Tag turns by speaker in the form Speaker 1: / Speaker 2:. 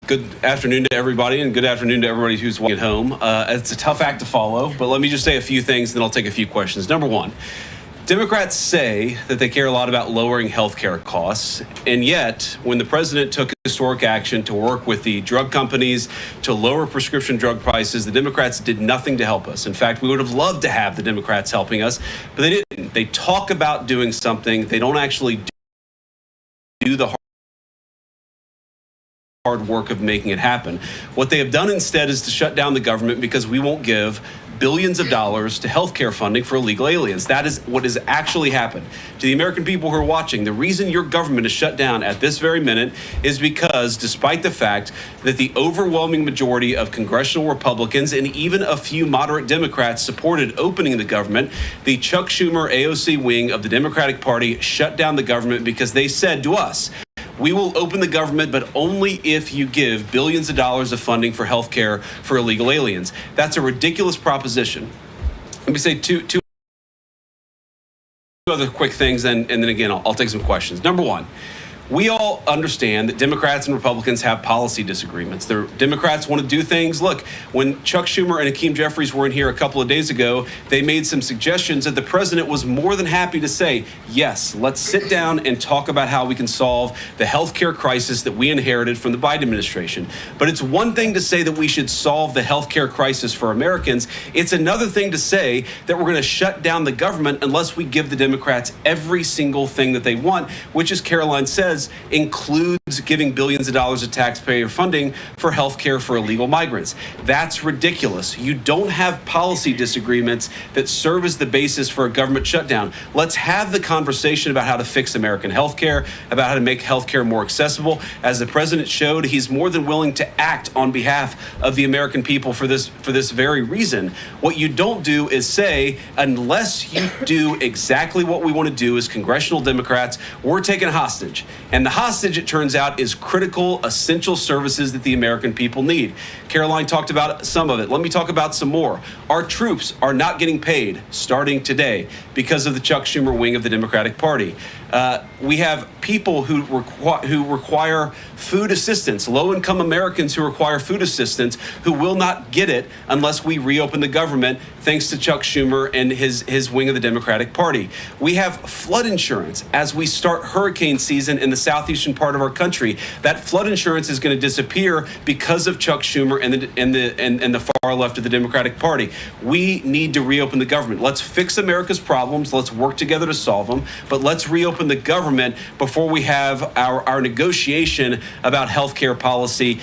Speaker 1: Good afternoon to everybody, and good afternoon to everybody who's watching at home. It's a tough act to follow, but let me just say a few things, then I'll take a few questions. Number one, Democrats say that they care a lot about lowering health care costs, and yet when the president took historic action to work with the drug companies to lower prescription drug prices, the Democrats did nothing to help us. In fact, we would have loved to have the Democrats helping us, but they didn't. They talk about doing something. They don't actually do the hard work of making it happen. What they have done instead is to shut down the government because we won't give billions of dollars to healthcare funding for illegal aliens. That is what has actually happened. To the American people who are watching, the reason your government is shut down at this very minute is because, despite the fact that the overwhelming majority of congressional Republicans and even a few moderate Democrats supported opening the government, the Chuck Schumer AOC wing of the Democratic Party shut down the government because they said to us, we will open the government, but only if you give billions of dollars of funding for health care for illegal aliens. That's a ridiculous proposition. Let me say two other quick things, and then again, I'll take some questions. Number one, we all understand that Democrats and Republicans have policy disagreements. The Democrats want to do things. Look, when Chuck Schumer and Hakeem Jeffries were in here a couple of days ago, they made some suggestions that the president was more than happy to say, yes, let's sit down and talk about how we can solve the health care crisis that we inherited from the Biden administration. But it's one thing to say that we should solve the health care crisis for Americans. It's another thing to say that we're going to shut down the government unless we give the Democrats every single thing that they want, which, as Caroline says, includes giving billions of dollars of taxpayer funding for health care for illegal migrants. That's ridiculous. You don't have policy disagreements that serve as the basis for a government shutdown. Let's have the conversation about how to fix American health care, about how to make health care more accessible. As the president showed, he's more than willing to act on behalf of the American people for this very reason. What you don't do is say, unless you do exactly what we want to do as congressional Democrats, we're taken hostage. And the hostage, it turns out, is critical, essential services that the American people need. Caroline talked about some of it. Let me talk about some more. Our troops are not getting paid starting today because of the Chuck Schumer wing of the Democratic Party. We have people who require food assistance, low-income Americans who require food assistance, who will not get it unless we reopen the government, thanks to Chuck Schumer and his wing of the Democratic Party. We have flood insurance as we start hurricane season in the southeastern part of our country. That flood insurance is going to disappear because of Chuck Schumer and the far left of the Democratic Party. We need to reopen the government. Let's fix America's problems. Let's work together to solve them. But let's reopen the government before we have our negotiation about health care policy